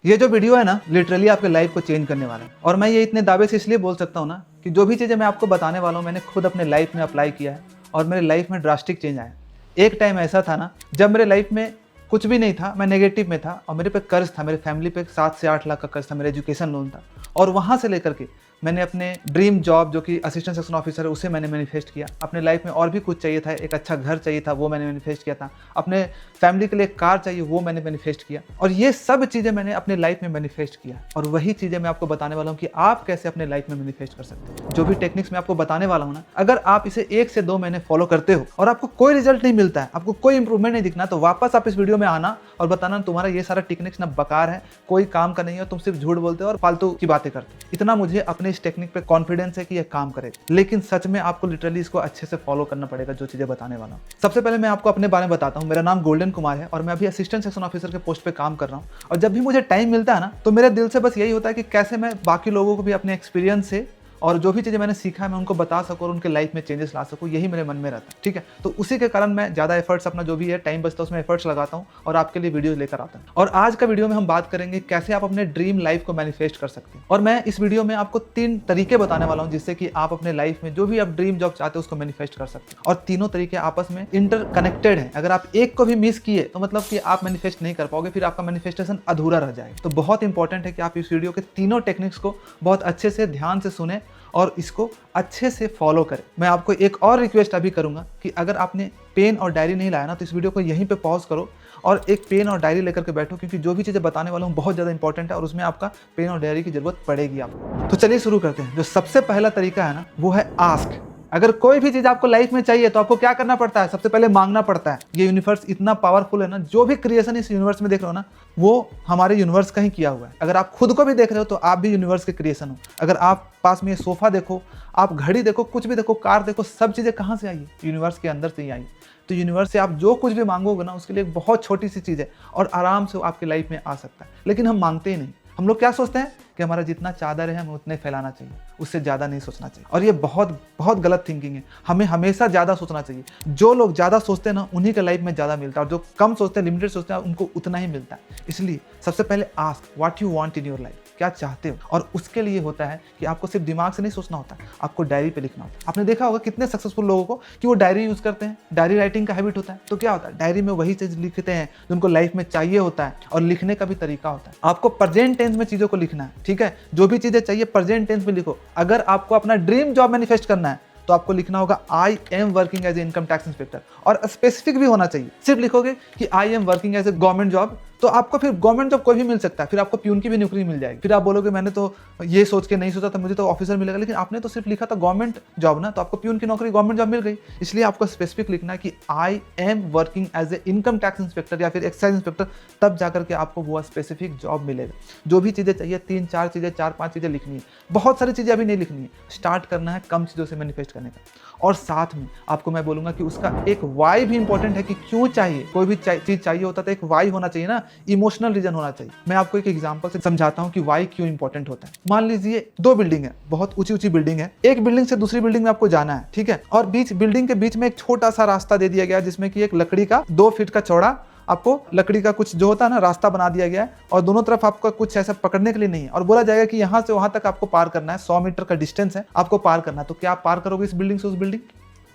ये जो वीडियो है ना, लिटरली आपके लाइफ को चेंज करने वाला है। और मैं ये इतने दावे से इसलिए बोल सकता हूँ ना कि जो भी चीज़ें मैं आपको बताने वाला हूँ मैंने खुद अपने लाइफ में अप्लाई किया है और मेरे लाइफ में ड्रास्टिक चेंज आया। एक टाइम ऐसा था ना जब मेरे लाइफ में कुछ भी नहीं था, मैं नेगेटिव में था और मेरे पे कर्ज था, मेरे फैमिली पे 7 से 8 लाख का कर्ज था, मेरा एजुकेशन लोन था। और वहाँ से लेकर के मैंने अपने ड्रीम जॉब जो कि असिस्टेंट सेक्शन ऑफिसर है उसे मैंने मैनिफेस्ट किया। अपने लाइफ में और भी कुछ चाहिए था, एक अच्छा घर चाहिए था, वो मैंने मैनिफेस्ट किया था। अपने फैमिली के लिए कार चाहिए, वो मैंने मैनिफेस्ट किया। और ये सब चीज़ें मैंने अपने लाइफ में मैनिफेस्ट किया और वही चीज़ें मैं आपको बताने वाला हूँ कि आप कैसे अपने लाइफ में मैनिफेस्ट कर सकते हैं। जो भी टेक्निक्स मैं आपको बताने वाला हूँ ना, अगर आप इसे 1 से 2 महीने फॉलो करते हो और आपको कोई रिजल्ट नहीं मिलता है, आपको कोई इंप्रूवमेंट नहीं दिखना, तो वापस आप इस वीडियो में आना और बताना तुम्हारा ये सारा टेक्निक्स ना बेकार है, कोई काम का नहीं है, तुम सिर्फ झूठ बोलते हो और फालतू की बातें करते हो। इतना मुझे अपने इस टेक्निक पे कॉन्फिडेंस है कि ये काम करेगा, लेकिन सच में आपको लिटरली इसको अच्छे से फॉलो करना पड़ेगा जो चीजें बताने वाला हूँ। सबसे पहले मैं आपको अपने बारे में बताता हूँ। मेरा नाम गोल्डन कुमार है और मैं अभी असिस्टेंट सेक्शन ऑफिसर के पोस्ट पे काम कर रहा हूँ। और जब भी मुझे टाइम मिलता है ना, तो मेरे दिल से बस यही होता है कि कैसे मैं बाकी लोगों को भी अपने एक्सपीरियंस से और जो भी चीज़ें मैंने सीखा है मैं उनको बता सकूँ और उनके लाइफ में चेंजेस ला सकूँ, यही मेरे मन में रहता है। ठीक है, तो उसी के कारण मैं ज़्यादा एफर्ट्स अपना जो भी है टाइम बचता है उसमें एफर्ट्स लगाता हूँ और आपके लिए वीडियोस लेकर आता हूँ। और आज का वीडियो में हम बात करेंगे कैसे आप अपने ड्रीम लाइफ को मैनिफेस्ट कर सकते हैं। और मैं इस वीडियो में आपको 3 तरीके बताने वाला हूँ जिससे कि आप अपने लाइफ में जो भी आप ड्रीम जॉब चाहते हो उसको मैनिफेस्ट कर सकते हैं। और तीनों तरीके आपस में इंटरकनेक्टेड हैं। अगर आप एक को भी मिस किए तो मतलब कि आप मैनिफेस्ट नहीं कर पाओगे, फिर आपका मैनिफेस्टेशन अधूरा रह जाएगा। तो बहुत इंपॉर्टेंट है कि आप इस वीडियो के तीनों टेक्निक्स को बहुत अच्छे से ध्यान से सुने और इसको अच्छे से फॉलो करें। मैं आपको एक और रिक्वेस्ट अभी करूंगा कि अगर आपने पेन और डायरी नहीं लाया ना, तो इस वीडियो को यहीं पे पॉज करो और एक पेन और डायरी लेकर के बैठो, क्योंकि जो भी चीज़ें बताने वाला हूँ बहुत ज़्यादा इंपॉर्टेंट है और उसमें आपका पेन और डायरी की जरूरत पड़ेगी आपको। तो चलिए शुरू करते हैं। जो सबसे पहला तरीका है ना, वो है आस्क। अगर कोई भी चीज आपको लाइफ में चाहिए तो आपको क्या करना पड़ता है? सबसे पहले मांगना पड़ता है। ये यूनिवर्स इतना पावरफुल है ना, जो भी क्रिएशन इस यूनिवर्स में देख रहे हो ना, वो हमारे यूनिवर्स का ही किया हुआ है। अगर आप खुद को भी देख रहे हो तो आप भी यूनिवर्स के क्रिएशन हो। अगर आप पास में ये सोफा देखो, आप घड़ी देखो, कुछ भी देखो, कार देखो, सब चीजें कहाँ से आई है? यूनिवर्स के अंदर से ही आई। तो यूनिवर्स से आप जो कुछ भी मांगोगे ना, उसके लिए एक बहुत छोटी सी चीज है और आराम से वो आपकी लाइफ में आ सकता है। लेकिन हम मांगते ही नहीं। हम लोग क्या सोचते हैं कि हमारा जितना चादर है हमें उतने फैलाना चाहिए, उससे ज़्यादा नहीं सोचना चाहिए। और ये बहुत बहुत गलत थिंकिंग है। हमें हमेशा ज़्यादा सोचना चाहिए। जो लोग ज़्यादा सोचते हैं ना, उन्हीं के लाइफ में ज़्यादा मिलता है, और जो कम सोचते हैं, लिमिटेड सोचते हैं, उनको उतना ही मिलता है। इसलिए सबसे पहले ask what you want in your life, क्या चाहते हो। और उसके लिए होता है कि आपको सिर्फ दिमाग से नहीं सोचना होता, आपको डायरी पे लिखना होता है। आपने देखा होगा कितने सक्सेसफुल लोगों को कि वो डायरी यूज करते हैं, डायरी राइटिंग का हैबिट होता है। तो क्या होता है, डायरी में वही चीज लिखते हैं जो उनको लाइफ में चाहिए होता है। और लिखने का भी तरीका होता है, आपको प्रेजेंट टेंस में चीजों को लिखना है। ठीक है, जो भी चीजें चाहिए प्रेजेंट टेंस में लिखो। अगर आपको अपना ड्रीम जॉब मैनिफेस्ट करना है तो आपको लिखना होगा I am working as a income tax inspector, और स्पेसिफिक भी होना चाहिए। सिर्फ लिखोगे कि I am working as a government job तो आपको फिर गवर्नमेंट जॉब कोई भी मिल सकता है, फिर आपको प्यून की भी नौकरी मिल जाएगी। फिर आप बोलोगे मैंने तो ये सोच के नहीं सोचा था, मुझे तो ऑफिसर मिलेगा, लेकिन आपने तो सिर्फ लिखा था गवर्नमेंट जॉब ना, तो आपको प्यून की नौकरी गवर्नमेंट जॉब मिल गई। इसलिए आपको स्पेसिफिक लिखना है कि I am working as a income tax inspector या फिर एक्साइज इंस्पेक्टर, तब जाकर के आपको वो स्पेसिफिक जॉब मिलेगा। जो भी चीज़ें चाहिए 3-4 चीज़ें, 4-5 चीज़ें लिखनी है। बहुत सारी चीज़ें अभी नहीं लिखनी है, स्टार्ट करना है कम चीज़ों से मैनिफेस्ट करने का। और साथ में आपको मैं बोलूंगा कि उसका एक वाई भी इंपॉर्टेंट है कि क्यों चाहिए। कोई भी चीज चाहिए होता तो एक वाई होना चाहिए ना, इमोशनल रीजन होना चाहिए। मैं आपको एक एग्जांपल से समझाता हूं कि वाई क्यों इंपॉर्टेंट होता है। मान लीजिए 2 बिल्डिंग है, बहुत ऊंची ऊंची बिल्डिंग है। एक बिल्डिंग से दूसरी बिल्डिंग में आपको जाना है, ठीक है, और बिल्डिंग के बीच में एक छोटा सा रास्ता दे दिया गया जिसमें कि एक लकड़ी का 2 फीट का चौड़ा आपको लकड़ी का कुछ जो होता है ना रास्ता बना दिया गया है, और दोनों तरफ आपका कुछ ऐसा पकड़ने के लिए नहीं है, और बोला जाएगा कि यहाँ से वहां तक आपको पार करना है, 100 मीटर का डिस्टेंस है, आपको पार करना है। तो क्या आप पार करोगे इस बिल्डिंग से उस बिल्डिंग?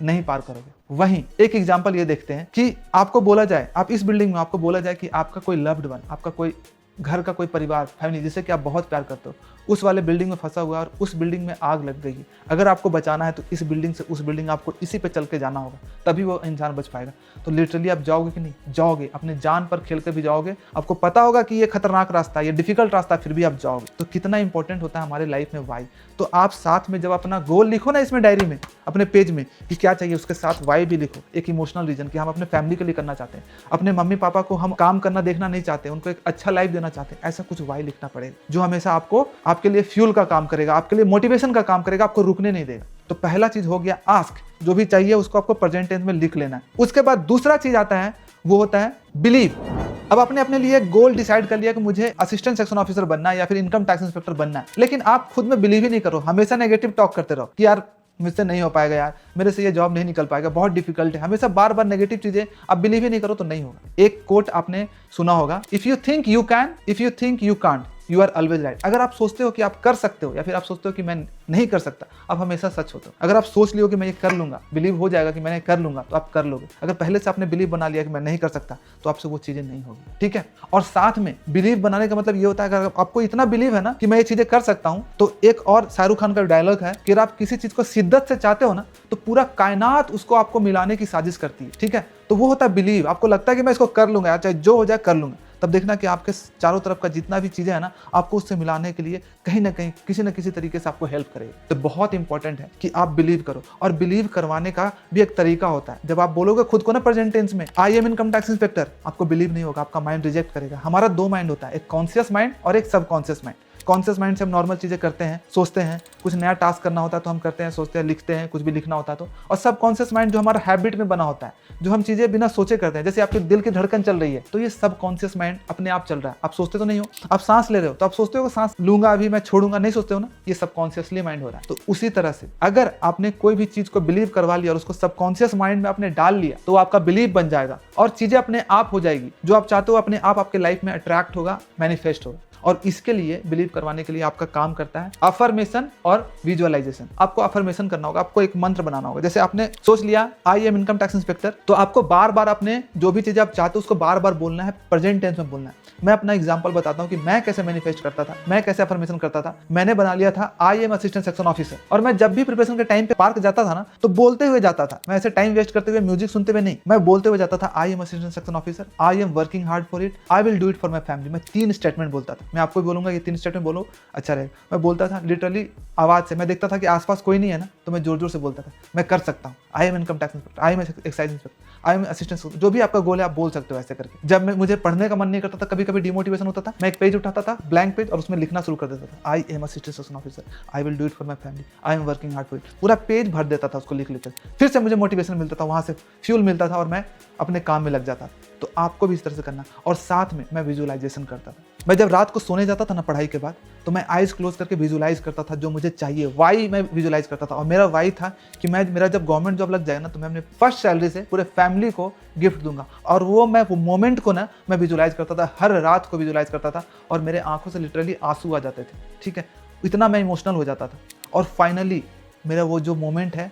नहीं पार करोगे। वहीं एक एग्जांपल ये देखते हैं कि आपको बोला जाए, आप इस बिल्डिंग में आपको बोला जाए कि आपका कोई लव्ड वन, आपका कोई घर का कोई परिवार, फैमिली जिसे कि आप बहुत प्यार करते हो, उस वाले बिल्डिंग में फंसा हुआ है और उस बिल्डिंग में आग लग गई है। अगर आपको बचाना है तो इस बिल्डिंग से उस बिल्डिंग आपको इसी पे चल के जाना होगा, तभी वो इंसान बच पाएगा। तो लिटरली आप जाओगे कि नहीं? जाओगे, अपने जान पर खेल कर भी जाओगे। आपको पता होगा कि ये खतरनाक रास्ता है, ये डिफिकल्ट रास्ता है, फिर भी आप जाओगे। तो कितना इंपॉर्टेंट होता है हमारे लाइफ में वाई। तो आप साथ में जब अपना गोल लिखो ना इसमें डायरी में, अपने पेज में कि क्या चाहिए, उसके साथ वाई भी लिखो। एक इमोशनल रीजन कि हम अपने फैमिली के लिए करना चाहते हैं, अपने मम्मी पापा को हम काम करना देखना नहीं चाहते, उनको एक अच्छा लाइफ देना चाहते हैं, ऐसा कुछ वाई लिखना पड़ेगा जो हमेशा आपको, आपके लिए फ्यूल का काम करेगा, आपके लिए मोटिवेशन का काम करेगा, आपको रुकने नहीं देगा। तो पहला चीज हो गया आस्क, जो भी चाहिए उसको आपको प्रेजेंट टेंस में लिख लेना है। उसके बाद दूसरा चीज आता है, वो होता है बिलीव। अब आपने अपने लिए गोल डिसाइड कर लिया कि मुझे असिस्टेंट सेक्शन ऑफिसर बनना है या फिर इनकम टैक्स इंस्पेक्टर बनना है, लेकिन आप खुद में बिलीव ही नहीं करो, हमेशा नेगेटिव टॉक करते रहो कि यार मुझसे नहीं हो पाएगा यार, मेरे से ये जॉब नहीं निकल पाएगा, बहुत डिफिकल्ट है, हमेशा बार बार नेगेटिव चीजें आप बिलीव ही नहीं करो तो नहीं होगा। एक कोट आपने सुना होगा, if you think you can, if you think you can't, you are always right. अगर आप सोचते हो कि आप कर सकते हो या फिर आप सोचते हो कि मैं नहीं कर सकता, आप हमेशा सच होते हो। अगर आप सोच लियो कि मैं ये कर लूंगा, बिलीव हो जाएगा कि मैं कर लूंगा, तो आप कर लोगे। अगर पहले से आपने बिलीव बना लिया कि मैं नहीं कर सकता, तो आपसे वो चीजें नहीं होगी, ठीक है। और साथ में बिलीव बनाने का मतलब ये होता है, अगर आपको इतना बिलीव है ना कि मैं ये चीजें कर सकता हूं, तो एक और शाहरुख खान का डायलॉग है कि अगर आप किसी चीज को शिद्दत से चाहते हो ना, तो पूरा कायनात उसको आपको मिलाने की साजिश करती है, ठीक है। तो वो होता है बिलीव। आपको लगता है कि मैं इसको कर लूंगा यार, चाहे जो हो जाए कर लूंगा, तब देखना कि आपके चारों तरफ का जितना भी चीजें है ना, आपको उससे मिलाने के लिए कहीं ना कहीं किसी न किसी तरीके से आपको हेल्प करेगा। तो बहुत इंपॉर्टेंट है कि आप बिलीव करो। और बिलीव करवाने का भी एक तरीका होता है। जब आप बोलोगे खुद को ना प्रेजेंट टेंस में, I am income tax inspector, आपको बिलीव नहीं होगा, आपका माइंड रिजेक्ट करेगा। हमारा दो माइंड होता है, एक कॉन्शियस माइंड और एक सबकॉन्शियस माइंड। कॉन्शियस माइंड से हम नॉर्मल चीजें करते हैं, सोचते हैं, कुछ नया टास्क करना होता है तो हम करते हैं, सोचते हैं, लिखते हैं, कुछ भी लिखना होता है तो। और सबकॉन्शियस माइंड जो हमारा हैबिट में बना होता है, जो हम चीजें बिना सोचे करते हैं, जैसे आपके दिल की धड़कन चल रही है, तो ये सबकॉन्शियस माइंड अपने आप चल रहा है। आप सोचते तो नहीं हो, आप सांस ले रहे हो तो आप सोचते हो कि सांस लूंगा अभी मैं छोड़ूंगा, नहीं सोचते हो ना, ये सबकॉन्शियसली माइंड हो रहा है। तो उसी तरह से अगर आपने कोई भी चीज को बिलीव करवा लिया और उसको सबकॉन्शियस माइंड में आपने डाल लिया, तो आपका बिलीव बन जाएगा और चीजें अपने आप हो जाएगी। जो आप चाहते हो अपने आप आपके लाइफ में अट्रैक्ट होगा, मैनिफेस्ट होगा। और इसके लिए बिलीव करवाने के लिए आपका काम करता है अफर्मेशन और विजुअलाइजेशन। आपको अफर्मेशन करना होगा, आपको एक मंत्र बनाना होगा। जैसे आपने सोच लिया I am income tax inspector, तो आपको बार बार अपने जो भी चीजें आप चाहते हो उसको बार बार बोलना है, प्रेजेंट टेंस में बोलना है। मैं अपना एग्जांपल बताता हूं कि मैं कैसे मैनिफेस्ट करता था, मैं कैसे अफर्मेशन करता था। मैंने बना लिया था I am assistant section officer, और मैं जब भी प्रिपरेशन के टाइम पे पार्क जाता था ना, तो बोलते हुए जाता था। मैं ऐसे टाइम वेस्ट करते हुए, म्यूजिक सुनते हुए नहीं, मैं बोलते हुए जाता था, I am assistant section officer, I am working hard for it, I will do it for my family. मैं 3 स्टेटमेंट बोलता था। मैं आपको भी बोलूंगा ये 3 स्टेटमेंट बोलो, अच्छा रहेगा। मैं बोलता था लिटरली आवाज से। मैं देखता था कि आसपास कोई नहीं है ना, तो मैं जोर जोर से बोलता था, मैं कर सकता हूँ, I am income tax inspector, I am excise inspector, I am assistant. जो भी आपका गोल है आप बोल सकते हो ऐसे करके। जब मुझे पढ़ने का मन नहीं करता था, कभी कभी डिमोटिवेशन होता था, मैं एक पेज उठाता था, ब्लैंक पेज, और उसमें लिखना शुरू कर देता था, I am assistant section officer, I will do it for my family, I am working hard for it. पूरा पेज भर देता था उसको लिख लिख कर। फिर से मुझे मोटिवेशन मिलता था, वहां से फ्यूल मिलता था और मैं अपने काम में लग जाता था। तो आपको भी इस तरह से करना। और साथ में मैं विजुअलाइजेशन करता था। मैं जब रात को सोने जाता था ना पढ़ाई के बाद, तो मैं आइज क्लोज करके विजुअलाइज करता था जो मुझे चाहिए, वाई मैं विजुअलाइज करता था। और मेरा वाई था कि मेरा जब गवर्नमेंट जॉब लग जाएगा ना, तो मैं अपने फर्स्ट सैलरी से पूरे फैमिली को गिफ्ट दूंगा। और वो मोमेंट को ना मैं विजुअलाइज करता था, हर रात को विजुअलाइज करता था, और मेरे आंखों से लिटरली आंसू आ जाते थे, ठीक है। इतना मैं इमोशनल हो जाता था। और फाइनली मेरा वो जो मोमेंट है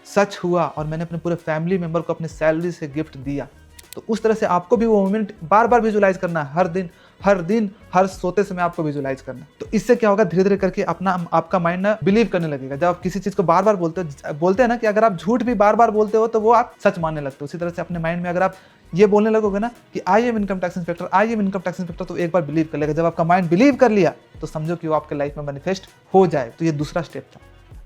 सच हुआ, और मैंने अपने पूरे फैमिली मेंबर को अपने सैलरी से गिफ्ट दिया। तो उस तरह से आपको भी वो मोमेंट बार बार विजुअलाइज करना है, हर दिन हर सोते समय आपको विजुअलाइज करना है। तो इससे क्या होगा, धीरे धीरे करके आपका माइंड ना बिलीव करने लगेगा। जब आप किसी चीज को बार बार बोलते हैं ना, कि अगर आप झूठ भी बार बार बोलते हो तो वो आप सच मानने लगते हो। उसी तरह से अपने माइंड में अगर आप ये बोलने लगोगे ना कि I M income tax inspector, I am income tax inspector, तो एक बार बिलीव कर लेगा। जब आपका माइंड बिलीव कर लिया, तो समझो कि वो आपके लाइफ में मैनिफेस्ट हो जाए। तो ये दूसरा स्टेप था।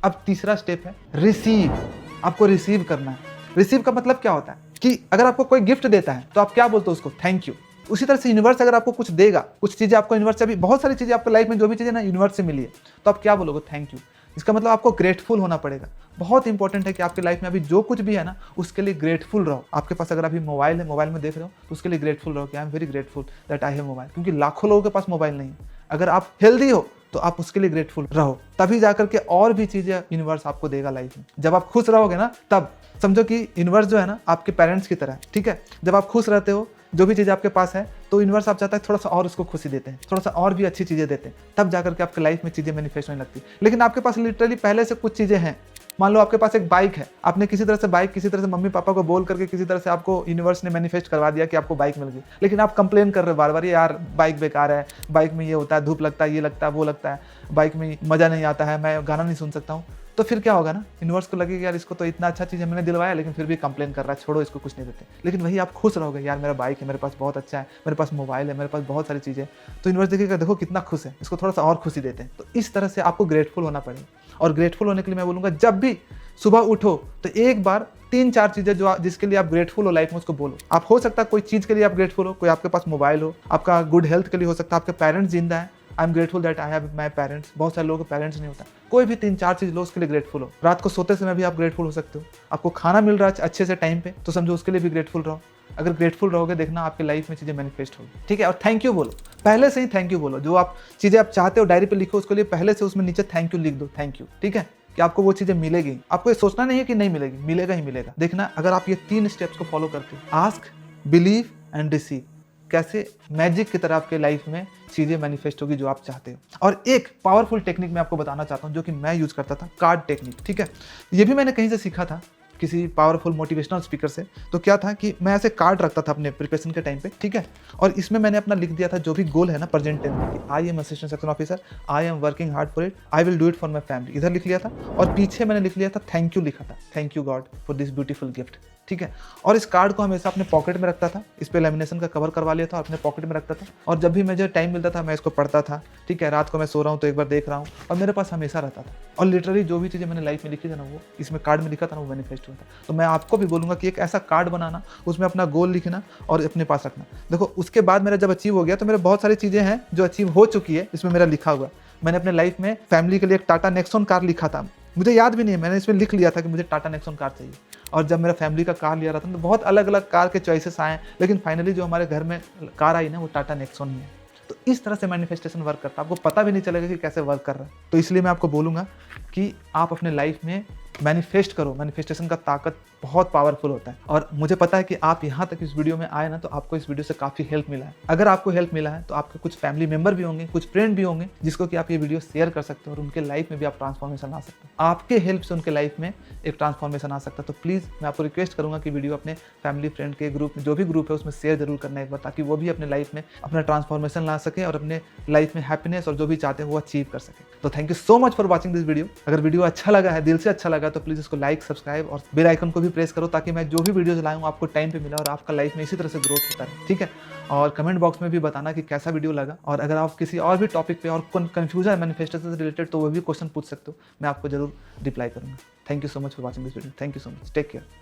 अब तीसरा स्टेप है रिसीव। आपको रिसीव करना है। रिसीव का मतलब क्या होता है कि अगर आपको कोई गिफ्ट देता है तो आप क्या बोलते हो उसको, थैंक यू। उसी तरह से यूनिवर्स अगर आपको कुछ देगा, कुछ चीजें आपको यूनिवर्स से, अभी बहुत सारी चीजें आपको लाइफ में जो भी चीजें ना यूनिवर्स से मिली है, तो आप क्या बोलोगे, थैंक यू। इसका मतलब आपको ग्रेटफुल होना पड़ेगा। बहुत इंपॉर्टेंट है कि आपके लाइफ में अभी जो कुछ भी है ना, उसके लिए ग्रेटफुल रहो। आपके पास अगर अभी मोबाइल है, मोबाइल में देख रहे हो, तो उसके लिए ग्रेटफुल रहो कि I am very grateful that I have mobile. क्योंकि लाखों लोगों के पास मोबाइल नहीं है। अगर आप हेल्दी हो तो आप उसके लिए ग्रेटफुल रहो, तभी जाकर के और भी चीजें यूनिवर्स आपको देगा लाइफ में। जब आप खुश रहोगे ना, तब समझो कि यूनिवर्स जो है ना आपके पेरेंट्स की तरह है, ठीक है। जब आप खुश रहते हो, जो भी चीज़ आपके पास है, तो यूनिवर्स आप चाहता है थोड़ा सा और उसको खुशी देते हैं, थोड़ा सा और भी अच्छी चीज़ें देते हैं, तब जाकर के आपके लाइफ में चीज़ें मैनिफेस्ट होने लगती है। लेकिन आपके पास लिटरली पहले से कुछ चीज़ें हैं। मान लो आपके पास एक बाइक है, आपने किसी तरह से बाइक, किसी तरह से मम्मी पापा को बोल करके किसी तरह से आपको यूनिवर्स ने मैनिफेस्ट करवा दिया कि आपको बाइक मिल गई। लेकिन आप कंप्लेन कर रहे हो बार बार, यार बाइक बेकार है, बाइक में ये होता है, धूप लगता है, ये लगता है, वो लगता है, बाइक में मज़ा नहीं आता है, मैं गाना नहीं सुन सकता हूँ। तो फिर क्या होगा ना, यूनिवर्स को लगेगा यार इसको तो इतना अच्छा चीज़ मैंने दिलवाया, लेकिन फिर भी कंप्लेन कर रहा है, छोड़ो इसको, कुछ नहीं देते। लेकिन वही आप खुश रहोगे, यार मेरा बाइक है, मेरे पास बहुत अच्छा है, मेरे पास मोबाइल है, मेरे पास बहुत सारी चीज़ें, तो यूनिवर्स देखेगा देखो कितना खुश है, इसको थोड़ा सा और खुशी देते हैं। तो इस तरह से आपको ग्रेटफुल होना पड़ेगा। और ग्रेटफुल होने के लिए मैं बोलूँगा, जब भी सुबह उठो तो एक बार 3-4 चीज़ें जो जिसके लिए आप ग्रेटफुल हो लाइफ में, उसको बोलो। आप हो सकता है कोई चीज़ के लिए आप ग्रेटफुल हो, कोई आपके पास मोबाइल हो, आपका गुड हेल्थ के लिए हो सकता है, आपके पेरेंट्स जिंदा है, I am grateful that I have my parents. बहुत सारे लोगों के पेरेंट्स नहीं होता। कोई भी 3-4 चीज़ लो, उसके लिए ग्रेटफुल हो। रात को सोते समय भी आप ग्रेटफुल हो सकते हो। आपको खाना मिल रहा है अच्छे से टाइम पे, तो समझो उसके लिए भी ग्रेटफुल रहो। अगर ग्रेटफुल रहोगे, देखना आपकी लाइफ में चीज़ें मैनिफेस्ट होगी, ठीक है। और थैंक यू बोलो, पहले से ही थैंक यू बोलो। जो आप चीज़ें आप चाहते हो डायरी पे लिखो, उसके लिए पहले से उसमें नीचे थैंक यू लिख दो, थैंक यू, ठीक है। कि आपको वो चीज़ें मिलेगी। आपको ये सोचना नहीं है कि नहीं मिलेगी, मिलेगा ही मिलेगा। देखना, अगर आप ये 3 स्टेप्स को फॉलो करते हो, आस्क, बिलीव एंड रिसीव, कैसे मैजिक की तरह आपके लाइफ में चीज़ें मैनिफेस्ट होगी जो आप चाहते हो। और एक पावरफुल टेक्निक मैं आपको बताना चाहता हूँ जो कि मैं यूज़ करता था, कार्ड टेक्निक, ठीक है। ये भी मैंने कहीं से सीखा था, किसी पावरफुल मोटिवेशनल स्पीकर से। तो क्या था कि मैं ऐसे कार्ड रखता था अपने प्रिपरेशन के टाइम पे, ठीक है, और इसमें मैंने अपना लिख दिया था जो भी गोल है ना प्रेजेंट टेंस में, कि I am assistant section officer, I am working hard for it, I will do it for my family, इधर लिख लिया था। और पीछे मैंने लिख लिया था थैंक यू लिखा था, thank you God for this beautiful gift, ठीक है। और इस कार्ड को हमेशा अपने पॉकेट में रखता था, इस पे लेमिनेशन का कवर करवा लिया था और अपने पॉकेट में रखता था। और जब भी मुझे टाइम मिलता था मैं इसको पढ़ता था, ठीक है। रात को मैं सो रहा हूँ तो एक बार देख रहा हूँ, और मेरे पास हमेशा रहता था। और लिटरली जो भी चीज़ें मैंने लाइफ में लिखी थी ना, वो इसमें कार्ड में लिखा था ना, वो मैनिफेस्ट हुआ था। तो मैं आपको भी बोलूँगा कि एक ऐसा कार्ड बनाना, उसमें अपना गोल लिखना और अपने पास रखना। देखो, उसके बाद मेरा जब अचीव हो गया तो मेरे बहुत सारी चीज़ें हैं जो अचीव हो चुकी है, इसमें मेरा लिखा हुआ। मैंने अपने लाइफ में फैमिली के लिए एक टाटा नेक्सॉन कार लिखा था, मुझे याद भी नहीं है, मैंने इसमें लिख लिया था कि मुझे टाटा नेक्सॉन कार चाहिए। और जब मेरा फैमिली का कार लिया रहा था तो बहुत अलग अलग कार के चॉइसेस आए, लेकिन फाइनली जो हमारे घर में कार आई ना, वो टाटा नेक्सॉन ही है। तो इस तरह से मैनिफेस्टेशन वर्क करता है, आपको पता भी नहीं चलेगा कि कैसे वर्क कर रहा है। तो इसलिए मैं आपको बोलूँगा कि आप अपने लाइफ में मैनिफेस्ट करो। मैनिफेस्टेशन का ताकत बहुत पावरफुल होता है। और मुझे पता है कि आप यहाँ तक इस वीडियो में आए ना, तो आपको इस वीडियो से काफ़ी हेल्प मिला है। अगर आपको हेल्प मिला है तो आपके कुछ फैमिली मेंबर भी होंगे, कुछ फ्रेंड भी होंगे जिसको कि आप ये वीडियो शेयर कर सकते हो और उनके लाइफ में भी आप ट्रांसफॉर्मेशन ला सकते हो। आपके हेल्प से उनके लाइफ में एक ट्रांसफॉर्मेशन आ सकता है। तो प्लीज़ मैं आपको रिक्वेस्ट करूँगा कि वीडियो अपने फैमिली फ्रेंड के ग्रुप में, जो भी ग्रुप है उसमें शेयर जरूर करना एक बार, ताकि वो भी अपने लाइफ में अपना ट्रांसफॉर्मेशन ला सके और अपने लाइफ में हैप्पीनेस और जो भी चाहते हैं वो अचीव कर सके। तो thank you so much for watching this video. अगर वीडियो अच्छा लगा है, दिल से अच्छा लगा, तो प्लीज़ इसको लाइक, सब्सक्राइब और बेल आइकन को भी प्रेस करो, ताकि मैं जो भी वीडियोस लाऊं आपको टाइम पे मिला और आपका लाइफ में इसी तरह से ग्रोथ होता रहे, ठीक है। और कमेंट बॉक्स में भी बताना कि कैसा वीडियो लगा, और अगर आप किसी और भी टॉपिक पे और कन्फ्यूजन है मैनिफेस्टेशन से रिलेटेड तो वो भी क्वेश्चन पूछ सकते हो, मैं आपको जरूर रिप्लाई करूँगा। Thank you so much for watching this video. Thank you so much, take care.